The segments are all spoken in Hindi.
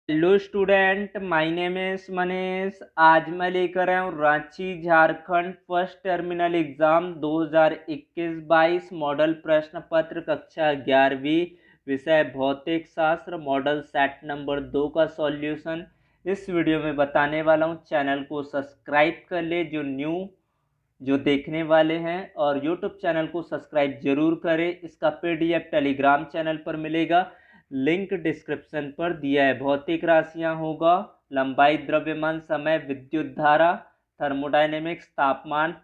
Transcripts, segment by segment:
Hello student, my name is Manish. आज मैं लेकर आया हूँ Ranchi Jharkhand first terminal exam 2021-22 model प्रश्न पत्र कक्षा 11वीं विषय भौतिक शास्त्र मॉडल सेट नंबर 2 का सॉल्यूशन इस वीडियो में बताने वाला हूँ। चैनल को सब्सक्राइब कर ले जो देखने वाले हैं, और यूट्यूब चैनल को सब्सक्राइब जरूर करें। इसका पीडीएफ टेलीग्राम चैनल पर मिलेगा, लिंक डिस्क्रिप्शन पर दिया है। भौतिक राशियां होगा लंबाई, द्रव्यमान, समय, विद्युत धारा, थर्मोडायनेमिक्स, तापमान,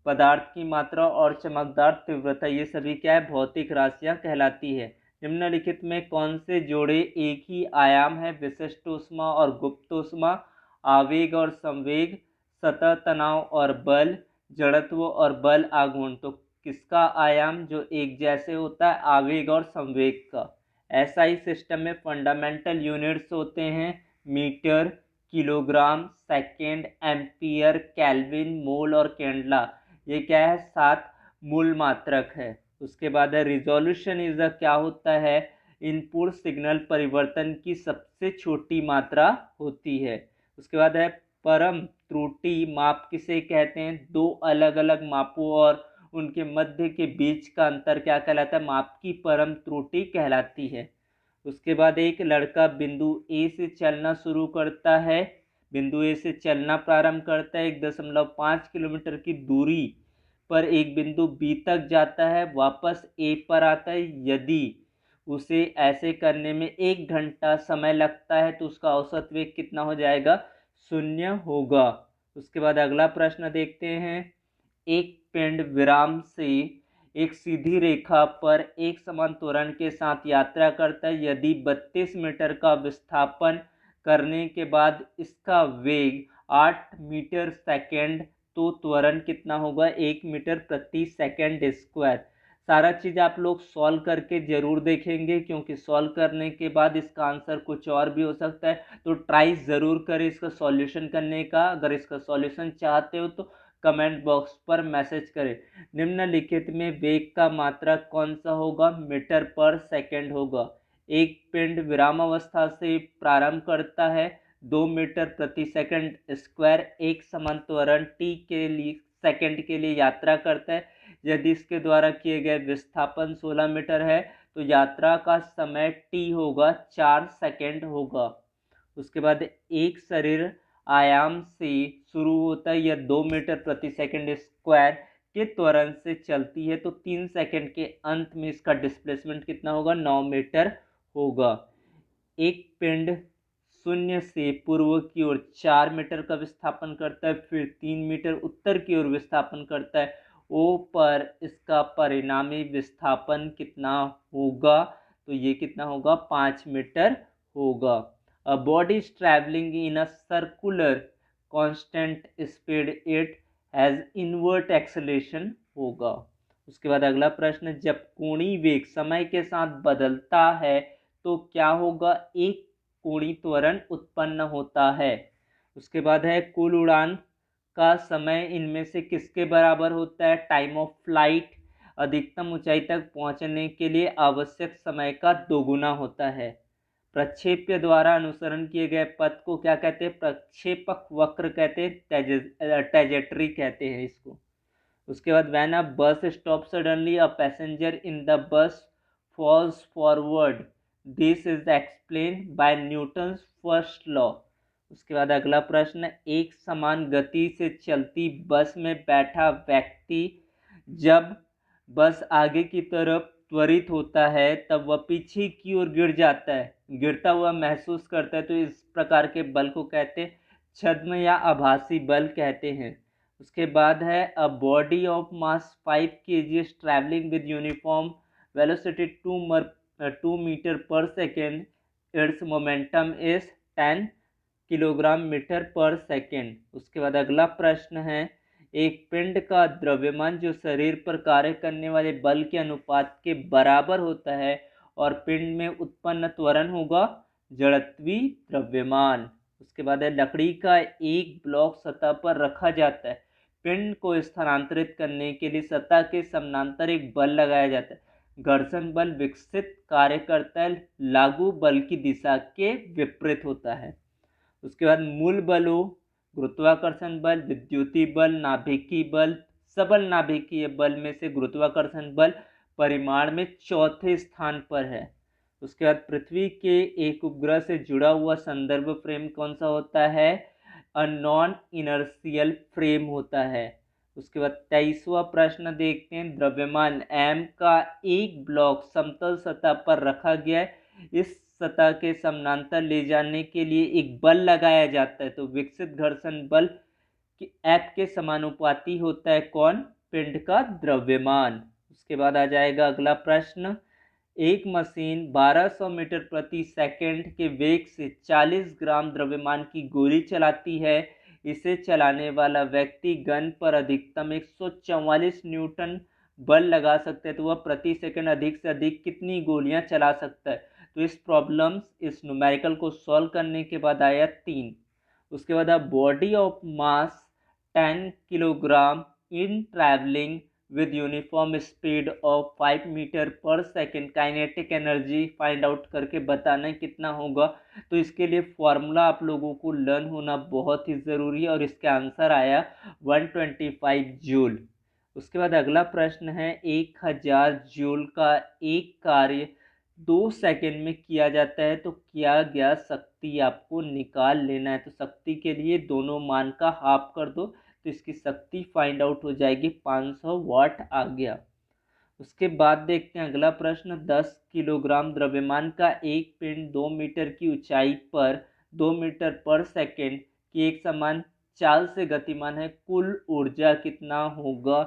पदार्थ की मात्रा और चमकदार तीव्रता, ये सभी क्या है, भौतिक राशियां कहलाती है। निम्नलिखित में कौन से जोड़े एक ही आयाम है? विशिष्ट ऊष्मा और गुप्त ऊष्मा, आवेग और संवेग, सतह तनाव और बल, जड़त्व और बल आघूर्ण। तो किसका आयाम जो एक जैसे होता है? आवेग और संवेग का। एसआई सिस्टम में फंडामेंटल यूनिट्स होते हैं metre, kilogram, second, ampere, kelvin, mole और कैंडला। ये क्या है? 7 मूल मात्रक है। उसके बाद है रिजोल्यूशन इज क्या होता है? इनपुट सिग्नल परिवर्तन की सबसे छोटी मात्रा होती है। उसके बाद है परम त्रुटि माप किसे कहते हैं? दो अलग अलग मापों और उनके मध्य के बीच का अंतर क्या कहलाता है? माप की परम त्रुटि कहलाती है। उसके बाद एक लड़का बिंदु ए से चलना शुरू करता है, बिंदु ए से चलना प्रारंभ करता है, 1.5 किलोमीटर की दूरी पर एक बिंदु बी तक जाता है, वापस ए पर आता है। यदि उसे ऐसे करने में 1 घंटा समय लगता है तो उसका औसत वेग कितना हो जाएगा? 0 होगा। उसके बाद अगला प्रश्न देखते हैं। एक पिंड विराम से एक सीधी रेखा पर एक समान त्वरण के साथ यात्रा करता है। यदि 32 मीटर का विस्थापन करने के बाद इसका वेग 8 मीटर सेकेंड, तो त्वरण कितना होगा? 1 मीटर प्रति सेकेंड स्क्वायर। सारा चीज़ आप लोग सॉल्व करके ज़रूर देखेंगे, क्योंकि सॉल्व करने के बाद इसका आंसर कुछ और भी हो सकता है। तो ट्राई ज़रूर करें इसका सॉल्यूशन करने का। अगर इसका सॉल्यूशन चाहते हो तो कमेंट बॉक्स पर मैसेज करें। निम्नलिखित में वेग का मात्रक कौन सा होगा? मीटर पर सेकेंड होगा। एक पिंड विरामावस्था से प्रारंभ करता है, 2 मीटर प्रति सेकंड स्क्वायर एक समान त्वरण टी के लिए सेकंड के लिए यात्रा करता है। यदि इसके द्वारा किए गए विस्थापन 16 मीटर है तो यात्रा का समय टी होगा 4 सेकंड होगा। उसके बाद एक शरीर आयाम से शुरू होता है, यह 2 मीटर प्रति सेकंड स्क्वायर के त्वरण से चलती है, तो 3 सेकंड के अंत में इसका डिस्प्लेसमेंट कितना होगा? 9 मीटर होगा। एक पिंड शून्य से पूर्व की ओर 4 मीटर का विस्थापन करता है, फिर 3 मीटर उत्तर की ओर विस्थापन करता है। ओ पर इसका परिणामी विस्थापन कितना होगा? तो ये कितना होगा? 5 मीटर होगा। A body is traveling in a circular constant speed, it has invert acceleration होगा। उसके बाद अगला प्रश्न, जब कोणीय वेग समय के साथ बदलता है तो क्या होगा? एक कोणीय त्वरण उत्पन्न होता है। उसके बाद है कुल उड़ान का समय इनमें से किसके बराबर होता है? टाइम ऑफ फ्लाइट अधिकतम ऊंचाई तक पहुंचने के लिए आवश्यक समय का दोगुना होता है। प्रक्षेप्य द्वारा अनुसरण किए गए पथ को क्या कहते हैं? प्रक्षेपक वक्र कहते हैं, ट्रेजेक्टरी कहते हैं इसको। उसके बाद when a bus stop suddenly a passenger in the bus falls forward, this is explain by Newton's first law. उसके बाद अगला प्रश्न, एक समान गति से चलती बस में बैठा व्यक्ति जब बस आगे की तरफ त्वरित होता है तब वह पीछे की ओर गिर जाता है, गिरता हुआ महसूस करता है, तो इस प्रकार के बल को कहते हैं छद्म या आभासी बल कहते हैं। उसके बाद है a body of mass 5 kg is travelling with uniform velocity 2 metre per second, its momentum is 10 kilogram metre per second. उसके बाद अगला प्रश्न है, एक पिंड का द्रव्यमान जो शरीर पर कार्य करने वाले बल के अनुपात के बराबर होता है और पिंड में उत्पन्न त्वरण होगा जड़त्वी द्रव्यमान। उसके बाद है लकड़ी का एक ब्लॉक सतह पर रखा जाता है, पिंड को स्थानांतरित करने के लिए सतह के समानांतर एक बल लगाया जाता है। घर्षण बल विकसित कार्य करता है, लागू बल की दिशा के विपरीत होता है। उसके बाद मूल बलों गुरुत्वाकर्षण बल, विद्युतीय बल, नाभिकीय बल, सबल नाभिकीय बल में से गुरुत्वाकर्षण बल परिमाण में चौथे स्थान पर है। उसके बाद पृथ्वी के एक उपग्रह से जुड़ा हुआ संदर्भ फ्रेम कौन सा होता है? नॉन इनर्शियल फ्रेम होता है। उसके बाद 23वां प्रश्न देखते हैं। द्रव्यमान m का एक ब्लॉक समतल सतह पर रखा गया है, इस सतह के समानांतर ले जाने के लिए एक बल लगाया जाता है, तो विकसित घर्षण बल F के समानुपाती होता है कौन? पिंड का द्रव्यमान। उसके बाद आ जाएगा अगला प्रश्न। एक मशीन 1200 मीटर प्रति सेकंड के वेग से 40 ग्राम द्रव्यमान की गोली चलाती है। इसे चलाने वाला व्यक्ति गन पर अधिकतम 144 न्यूटन बल लगा सकता है, तो वह प्रति सेकंड अधिक से अधिक कितनी गोलियां चला सकता है? तो इस न्यूमेरिकल को सॉल्व करने के बाद आया 3। उसके बाद body of mass 10 kilogram in travelling with uniform speed of 5 metre per second kinetic energy find out करके बताना कितना होगा। तो इसके लिए फॉर्मूला आप लोगों को लर्न होना बहुत ही ज़रूरी है और इसका आंसर आया 125 जूल। उसके बाद अगला प्रश्न है 1000 जूल का एक कार्य 2 सेकेंड में किया जाता है, तो किया गया शक्ति आपको निकाल लेना है। तो शक्ति के लिए दोनों मान का हाफ कर दो, तो इसकी शक्ति फाइंड आउट हो जाएगी 500 वाट आ गया। उसके बाद देखते हैं अगला प्रश्न। 10 किलोग्राम द्रव्यमान का एक पिंड 2 मीटर की ऊंचाई पर 2 मीटर पर सेकेंड की एक समान चाल से गतिमान है, कुल ऊर्जा कितना होगा?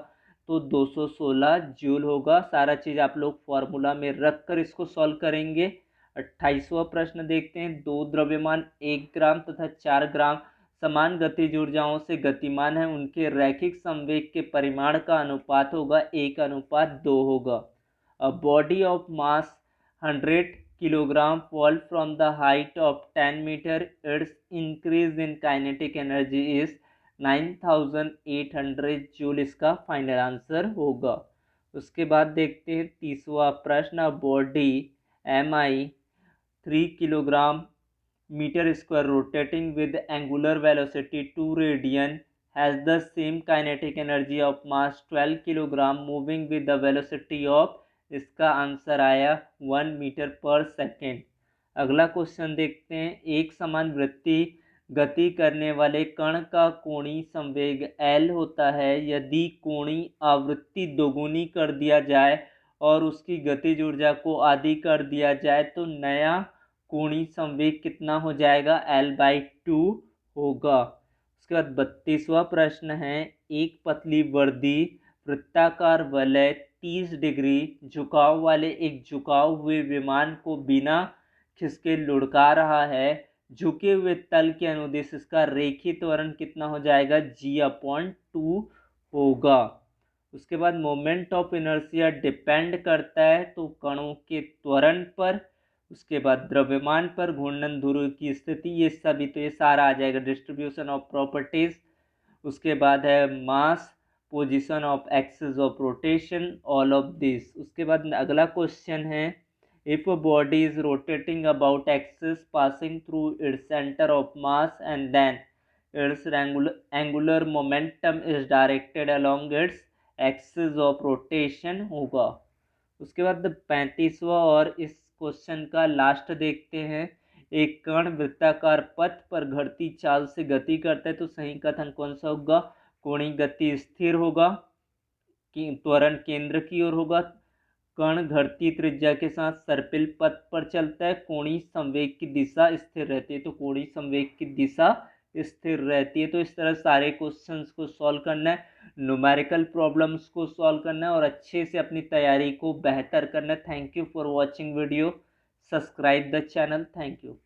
तो 216 जूल होगा। सारा चीज़ आप लोग फॉर्मूला में रख कर इसको सॉल्व करेंगे। 28वां प्रश्न देखते हैं। 2 द्रव्यमान 1 ग्राम तथा 4 ग्राम समान गतिज ऊर्जाओं से गतिमान है, उनके रैखिक संवेग के परिमाण का अनुपात होगा 1:2 होगा। A body of mass 100 kilogram fall from the height of 10 meter, it's increase in kinetic energy is 9800 joule. इसका फाइनल आंसर होगा। उसके बाद देखते हैं 30वां प्रश्न। बॉडी MI 3 किलोग्राम meter square rotating with angular velocity 2 radian has the same kinetic energy of mass 12 kilogram moving with the velocity of, इसका आंसर आया 1 मीटर पर सेकेंड। अगला क्वेश्चन देखते हैं। एक समान वृत्ति गति करने वाले कण का कोणीय संवेग L होता है। यदि कोणीय आवृत्ति दोगुनी कर दिया जाए और उसकी गतिज ऊर्जा को आधी कर दिया जाए, तो नया कोणीय संवेग कितना हो जाएगा? L/2 होगा। उसके बाद 32वां प्रश्न है। एक पतली वर्दी वृत्ताकार वलय 30 डिग्री झुकाव वाले एक झुकाव हुए विमान को बिना खिसके लुढ़का रहा है। झुके हुए तल के अनुदिश इसका रेखीय त्वरण कितना हो जाएगा? G/2 होगा। उसके बाद मोमेंट ऑफ इनर्शिया डिपेंड करता है तो कणों के त्वरण पर, उसके बाद द्रव्यमान पर, घूर्णन ध्रुव की स्थिति, ये सभी, तो ये सारा आ जाएगा। डिस्ट्रीब्यूशन ऑफ प्रॉपर्टीज, उसके बाद है mass, position of axis of rotation, all of this. उसके बाद अगला क्वेश्चन है। If a body is rotating about axis passing through its centre of mass and then its angular momentum is directed along its axis of rotation होगा। उसके बाद 35वां और इस क्वेश्चन का लास्ट देखते हैं। एक कण वृत्ताकार पथ पर घटती चाल से गति करता है, तो सही कथन कौन सा होगा? कोणीय गति स्थिर होगा, त्वरण केंद्र की ओर होगा। कण घटती त्रिज्या के साथ सर्पिल पथ पर चलता है, कोणीय संवेग की दिशा स्थिर रहती है, तो कोणीय संवेग की दिशा स्थिर रहती है। तो इस तरह सारे क्वेश्चंस को सॉल्व करना है, न्यूमेरिकल प्रॉब्लम्स को सॉल्व करना है और अच्छे से अपनी तैयारी को बेहतर करना है। Thank you for watching video. Subscribe the channel. Thank you.